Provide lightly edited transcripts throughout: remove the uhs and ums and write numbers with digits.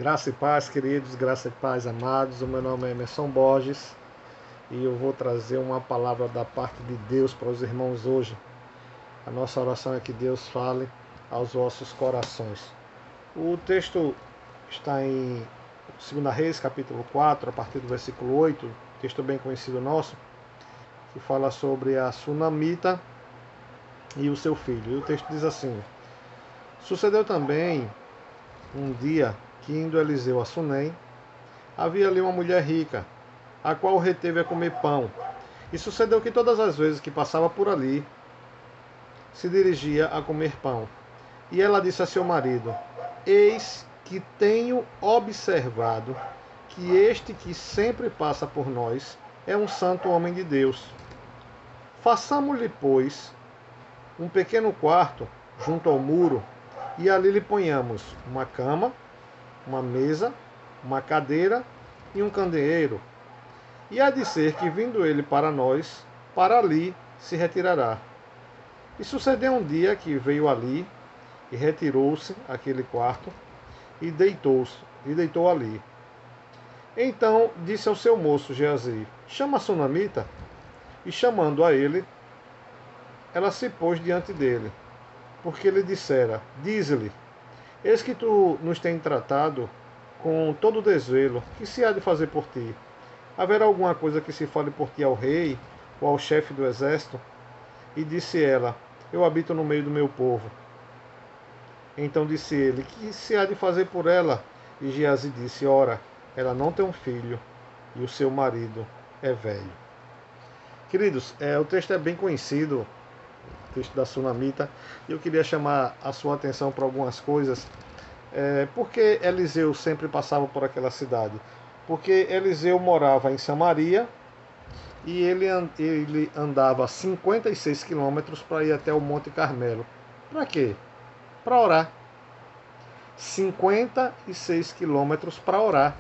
Graça e paz, queridos, graça e paz, amados. O meu nome é Emerson Borges e eu vou trazer uma palavra da parte de Deus para os irmãos hoje. A nossa oração é que Deus fale aos vossos corações. O texto está em 2 Reis, capítulo 4, a partir do versículo 8, texto bem conhecido nosso, que fala sobre a sunamita e o seu filho. E o texto diz assim: Sucedeu também um dia que, indo Eliseu a Sunem, havia ali uma mulher rica, a qual o reteve a comer pão. E sucedeu que todas as vezes que passava por ali, se dirigia a comer pão. E ela disse a seu marido: Eis que tenho observado que este que sempre passa por nós é um santo homem de Deus. Façamo-lhe, pois, um pequeno quarto junto ao muro, e ali lhe ponhamos uma cama, uma mesa, uma cadeira e um candeeiro. E há de ser que, vindo ele para nós, para ali se retirará. E sucedeu um dia que veio ali, e retirou-se àquele quarto, e deitou ali. Então disse ao seu moço Geazi: Chama a sunamita. E chamando a ele, ela se pôs diante dele, porque ele dissera: Dize-lhe, eis que tu nos tens tratado com todo desvelo, que se há de fazer por ti? Haverá alguma coisa que se fale por ti ao rei, ou ao chefe do exército? E disse ela: Eu habito no meio do meu povo. Então disse ele: Que se há de fazer por ela? E Geazi disse: Ora, ela não tem um filho, e o seu marido é velho. Queridos, o texto é bem conhecido, o texto da sunamita, e eu queria chamar a sua atenção para algumas coisas. Porque Eliseu sempre passava por aquela cidade? Porque Eliseu morava em Samaria e ele andava 56 quilômetros para ir até o Monte Carmelo. Para quê? Para orar. 56 quilômetros para orar.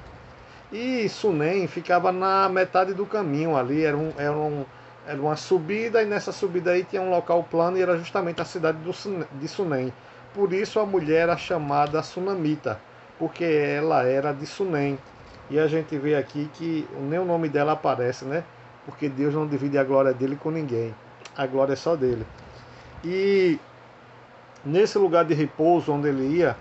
E Sunem ficava na metade do caminho ali, era uma subida, e nessa subida aí tinha um local plano e era justamente a cidade de Sunem. Por isso a mulher era chamada sunamita, porque ela era de Sunem. E a gente vê aqui que nem o nome dela aparece, né? Porque Deus não divide a glória dele com ninguém. A glória é só dele. E nesse lugar de repouso onde ele ia,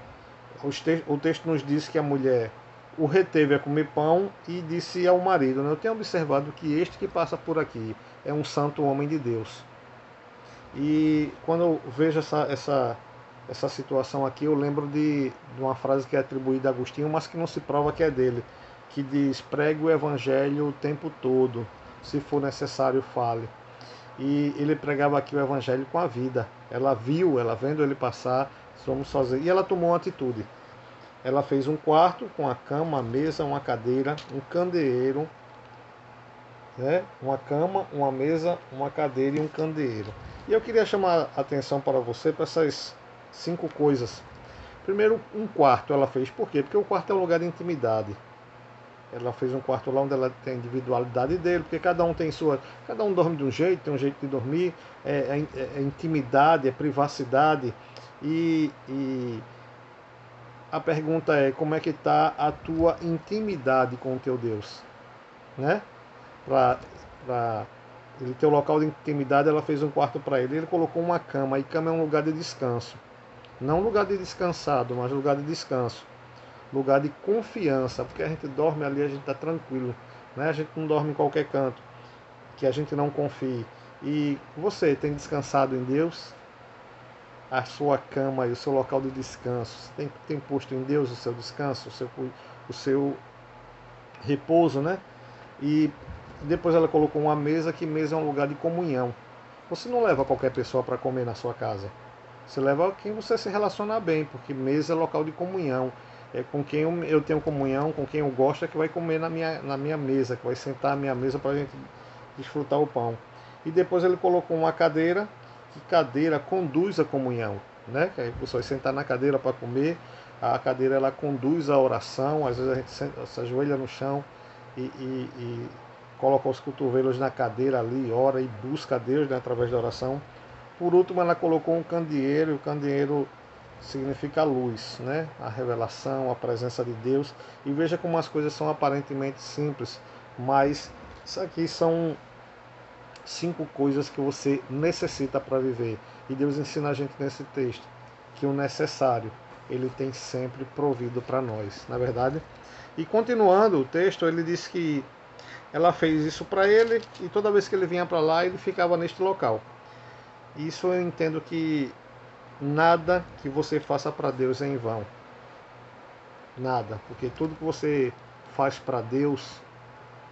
o texto nos diz que a mulher o reteve a comer pão e disse ao marido: Eu tenho observado que este que passa por aqui é um santo homem de Deus. E quando eu vejo essa situação aqui, eu lembro de uma frase que é atribuída a Agostinho, mas que não se prova que é dele, que diz: Pregue o evangelho o tempo todo, se for necessário, fale. E ele pregava aqui o evangelho com a vida. Ela vendo ele passar, somos sozinhos. E ela tomou uma atitude. Ela fez um quarto com a cama, uma mesa, uma cadeira, um candeeiro, né? Uma cama, uma mesa, uma cadeira e um candeeiro. E eu queria chamar a atenção para você para essas 5 coisas. Primeiro, um quarto ela fez. Por quê? Porque o quarto é um lugar de intimidade. Ela fez um quarto lá onde ela tem a individualidade dele, porque cada um dorme de um jeito, tem um jeito de dormir, é intimidade, é privacidade. E a pergunta é: como é que está a tua intimidade com o teu Deus? Né? Para ele ter o local de intimidade, ela fez um quarto para ele. Ele colocou uma cama, e cama é um lugar de descanso. Não lugar de descansado, mas lugar de descanso. Lugar de confiança, porque a gente dorme ali, a gente está tranquilo. Né? A gente não dorme em qualquer canto, que a gente não confie. E você tem descansado em Deus? A sua cama e o seu local de descanso, você tem posto em Deus o seu descanso, o seu repouso, né? E depois ela colocou uma mesa, que mesa é um lugar de comunhão. Você não leva qualquer pessoa para comer na sua casa. Você leva quem você se relacionar bem, porque mesa é local de comunhão. É com quem eu tenho comunhão, com quem eu gosto, é que vai comer na minha mesa, que vai sentar à minha mesa para a gente desfrutar o pão. E depois ele colocou uma cadeira, que cadeira conduz a comunhão, né? Que aí você vai sentar na cadeira para comer, a cadeira ela conduz a oração, às vezes a gente se ajoelha no chão e coloca os cotovelos na cadeira ali, ora e busca a Deus, né, através da oração. Por último, ela colocou um candeeiro, e o candeeiro significa luz, né? A revelação, a presença de Deus. E veja como as coisas são aparentemente simples, mas isso aqui são 5 coisas que você necessita para viver. E Deus ensina a gente nesse texto que o necessário Ele tem sempre provido para nós, na verdade. E continuando o texto, ele diz que ela fez isso para ele e toda vez que ele vinha para lá, ele ficava neste local. Isso eu entendo que nada que você faça para Deus é em vão. Nada, porque tudo que você faz para Deus,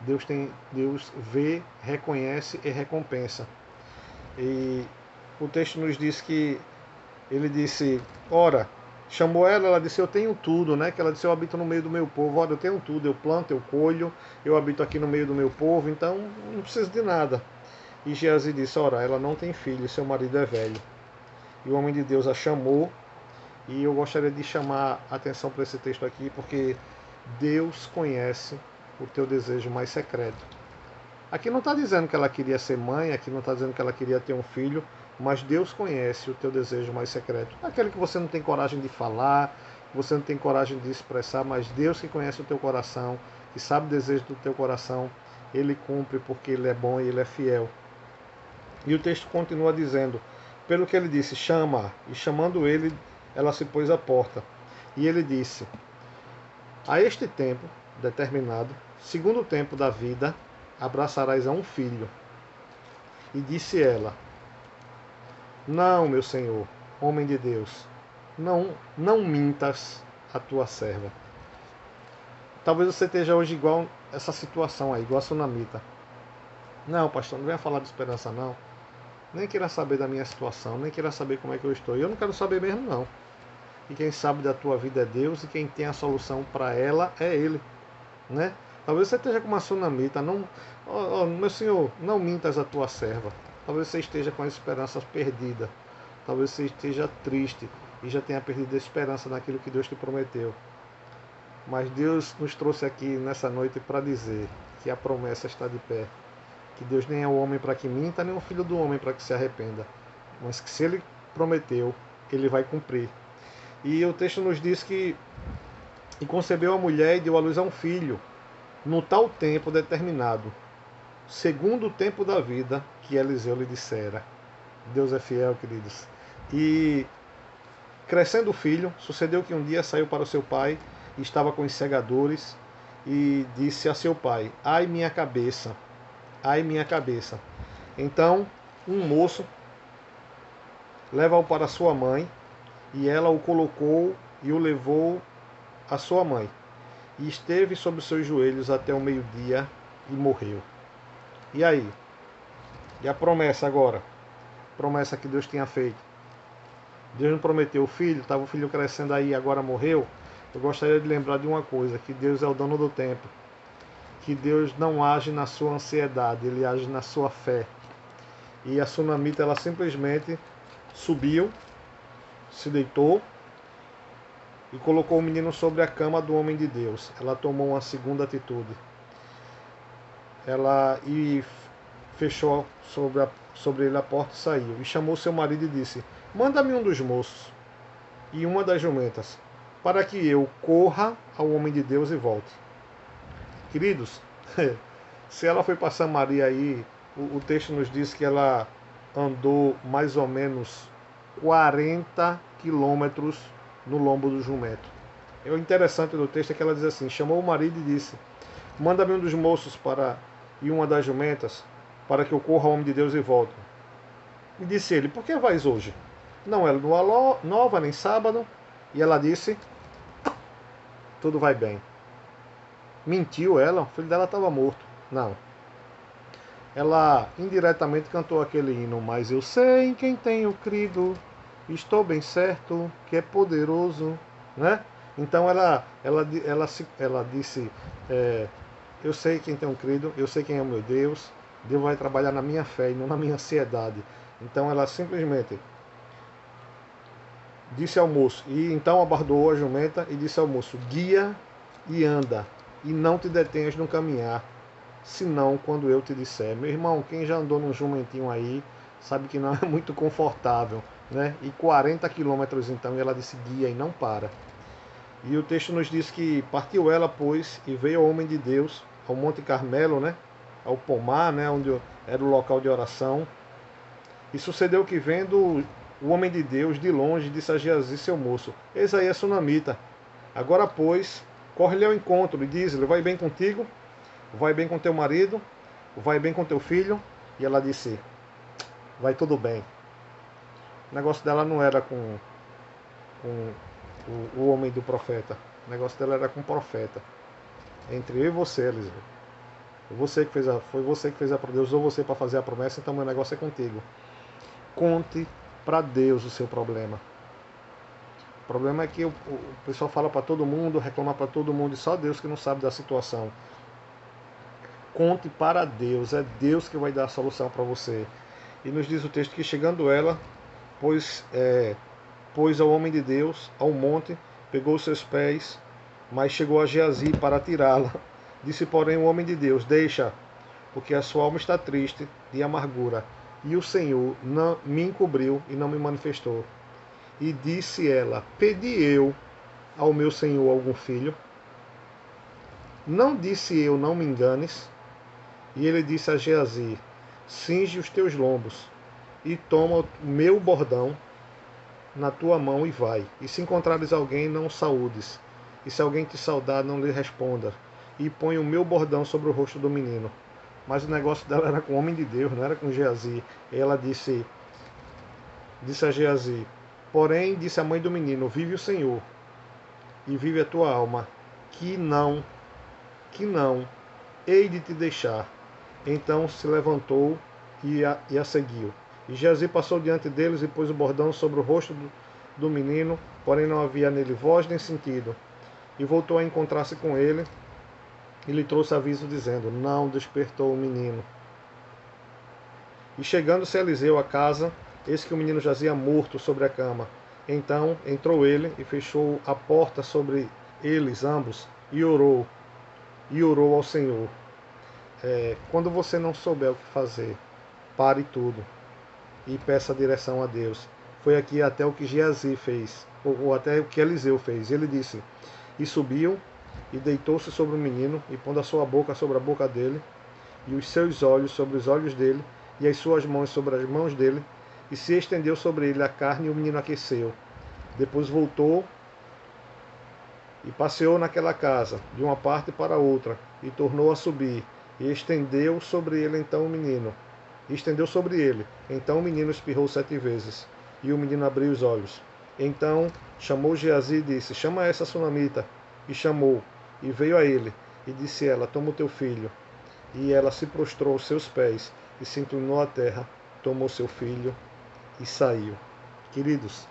Deus vê, reconhece e recompensa. E o texto nos diz que ele disse, ora, chamou ela disse, eu tenho tudo, né? Que ela disse, eu habito no meio do meu povo, ora, eu tenho tudo, eu planto, eu colho, eu habito aqui no meio do meu povo, então não preciso de nada. E Geazi disse, ora, ela não tem filho, seu marido é velho. E o homem de Deus a chamou, e eu gostaria de chamar a atenção para esse texto aqui, porque Deus conhece o teu desejo mais secreto. Aqui não está dizendo que ela queria ser mãe, aqui não está dizendo que ela queria ter um filho, mas Deus conhece o teu desejo mais secreto. Aquele que você não tem coragem de falar, que você não tem coragem de expressar, mas Deus que conhece o teu coração, que sabe o desejo do teu coração, Ele cumpre porque Ele é bom e Ele é fiel. E o texto continua dizendo, pelo que ele disse, chama, e chamando ele, ela se pôs à porta. E ele disse, a este tempo determinado, segundo o tempo da vida, abraçarás a um filho. E disse ela, não, meu senhor, homem de Deus, não mintas a tua serva. Talvez você esteja hoje igual essa situação aí, igual a sunamita. Não, pastor, não venha falar de esperança não. Nem queira saber da minha situação, nem queira saber como é que eu estou. E eu não quero saber mesmo não. E quem sabe da tua vida é Deus, e quem tem a solução para ela é Ele, né? Talvez você esteja com uma sunamita, não, meu senhor, não mintas a tua serva. Talvez você esteja com a esperança perdida. Talvez você esteja triste e já tenha perdido a esperança naquilo que Deus te prometeu. Mas Deus nos trouxe aqui nessa noite para dizer que a promessa está de pé. Que Deus nem é o homem para que minta, nem o filho do homem para que se arrependa. Mas que se Ele prometeu, Ele vai cumprir. E o texto nos diz que e concebeu a mulher e deu à luz a um filho, no tal tempo determinado, segundo o tempo da vida que Eliseu lhe dissera. Deus é fiel, queridos. E crescendo o filho, sucedeu que um dia saiu para o seu pai, e estava com os segadores, e disse a seu pai, ai minha cabeça, ai minha cabeça. Então um moço leva-o para sua mãe, e ela o colocou e o levou à sua mãe. E esteve sobre os seus joelhos até o meio-dia e morreu. E aí? E a promessa agora? Promessa que Deus tinha feito. Deus não prometeu o filho, estava o filho crescendo aí, agora morreu. Eu gostaria de lembrar de uma coisa, que Deus é o dono do tempo. Que Deus não age na sua ansiedade, Ele age na sua fé. E a sunamita, ela simplesmente subiu, se deitou e colocou o menino sobre a cama do homem de Deus. Ela tomou uma segunda atitude. Ela fechou sobre ele a porta e saiu. E chamou seu marido e disse, manda-me um dos moços e uma das jumentas, para que eu corra ao homem de Deus e volte. Queridos, se ela foi para Samaria aí, o texto nos diz que ela andou mais ou menos 40 quilômetros no lombo do jumento. O interessante do texto é que ela diz assim, chamou o marido e disse, manda-me um dos moços e uma das jumentas, para que eu corra ao homem de Deus e volte. E disse ele, por que vais hoje? Não é lua nova, nem sábado. E ela disse, tudo vai bem. Mentiu ela, o filho dela estava morto. Não. Ela indiretamente cantou aquele hino, mas eu sei em quem tenho crido, estou bem certo que é poderoso, né? Então ela disse, eu sei quem tenho crido, eu sei quem é o meu Deus, Deus vai trabalhar na minha fé e não na minha ansiedade. Então ela simplesmente disse ao moço, e então abordou a jumenta e disse ao moço, guia e anda, e não te detenhas no caminhar, senão quando eu te disser. Meu irmão, quem já andou num jumentinho aí, sabe que não é muito confortável, né? E 40 quilômetros então, e ela disse: guia e não para. E o texto nos diz que partiu ela, pois, e veio ao homem de Deus ao Monte Carmelo, né? Ao pomar, né? Onde era o local de oração. E sucedeu que, vendo o homem de Deus de longe, disse a Geazi, seu moço: eis aí a sunamita. Agora, pois, corre-lhe ao encontro e diz-lhe: vai bem contigo, vai bem com teu marido, vai bem com teu filho. E ela disse: vai tudo bem. O negócio dela não era com o homem do profeta. O negócio dela era com o profeta. Entre eu e você, Eliseu. Foi você que fez a Deus usou você para fazer a promessa, então meu negócio é contigo. Conte para Deus o seu problema. O problema é que o pessoal fala para todo mundo, reclama para todo mundo, e só Deus que não sabe da situação. Conte para Deus, é Deus que vai dar a solução para você. E nos diz o texto que, chegando ela, pôs ao homem de Deus ao monte, pegou os seus pés, mas chegou a Geazi para tirá-la. Disse, porém, o homem de Deus: deixa, porque a sua alma está triste de amargura, e o Senhor não me encobriu e não me manifestou. E disse ela: pedi eu ao meu Senhor algum filho? Não disse eu: não me enganes? E ele disse a Geazi: cinge os teus lombos e toma o meu bordão na tua mão e vai. E se encontrares alguém, não o saúdes. E se alguém te saudar, não lhe responda. E põe o meu bordão sobre o rosto do menino. Mas o negócio dela era com o homem de Deus, não era com Geazi. E ela disse a Geazi: porém, disse a mãe do menino: vive o Senhor, e vive a tua alma, que não, hei de te deixar. Então se levantou e a seguiu. E Geazi passou diante deles e pôs o bordão sobre o rosto do menino, porém não havia nele voz nem sentido. E voltou a encontrar-se com ele e lhe trouxe aviso, dizendo: não despertou o menino. E chegando-se Eliseu à casa, eis que o menino jazia morto sobre a cama. Então entrou ele e fechou a porta sobre eles ambos e orou ao Senhor. Quando você não souber o que fazer, pare tudo e peça direção a Deus. Foi aqui até o que Geazi fez, ou até o que Eliseu fez. Ele disse: e subiu e deitou-se sobre o menino, e pondo a sua boca sobre a boca dele, e os seus olhos sobre os olhos dele, e as suas mãos sobre as mãos dele, e se estendeu sobre ele a carne, e o menino aqueceu. Depois voltou e passeou naquela casa, de uma parte para outra, e tornou a subir, e estendeu sobre ele então o menino. E estendeu sobre ele. Então o menino espirrou 7 vezes, e o menino abriu os olhos. Então chamou Geazi e disse: chama essa sunamita. E chamou, e veio a ele, e disse ela: toma o teu filho. E ela se prostrou aos seus pés, e se inclinou à terra, tomou seu filho, e saiu. Queridos,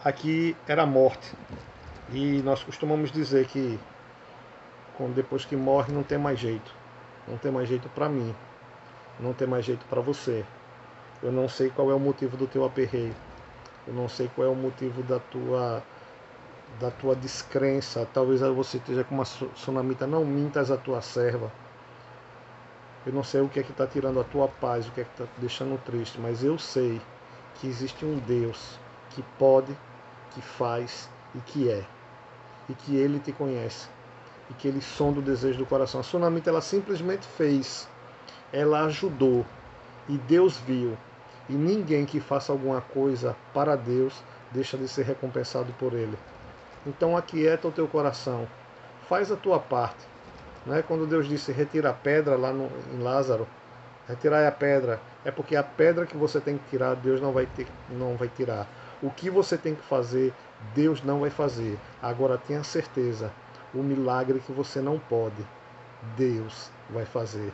aqui era a morte. E nós costumamos dizer que depois que morre não tem mais jeito. Não tem mais jeito para mim. Não tem mais jeito para você. Eu não sei qual é o motivo do teu aperreio. Eu não sei qual é o motivo da tua descrença. Talvez você esteja com uma sunamita: não mintas a tua serva. Eu não sei o que é que está tirando a tua paz, o que é que está te deixando triste, mas eu sei que existe um Deus que pode, que faz e que é. E que Ele te conhece. E que Ele sonda o desejo do coração. A sunamita, ela simplesmente fez. Ela ajudou. E Deus viu. E ninguém que faça alguma coisa para Deus deixa de ser recompensado por Ele. Então aquieta o teu coração. Faz a tua parte. Né? Quando Deus disse retira a pedra lá em Lázaro, retirar a pedra, é porque a pedra que você tem que tirar, Deus não vai tirar. O que você tem que fazer, Deus não vai fazer. Agora tenha certeza, o milagre que você não pode, Deus vai fazer.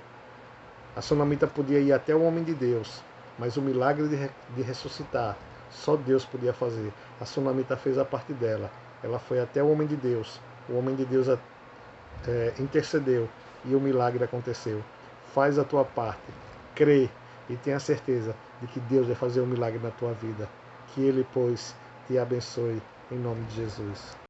A sunamita podia ir até o homem de Deus, mas o milagre de ressuscitar, só Deus podia fazer. A sunamita fez a parte dela. Ela foi até o homem de Deus. O homem de Deus intercedeu e o milagre aconteceu. Faz a tua parte, crê e tenha certeza de que Deus vai fazer um milagre na tua vida. Que Ele, pois, te abençoe em nome de Jesus.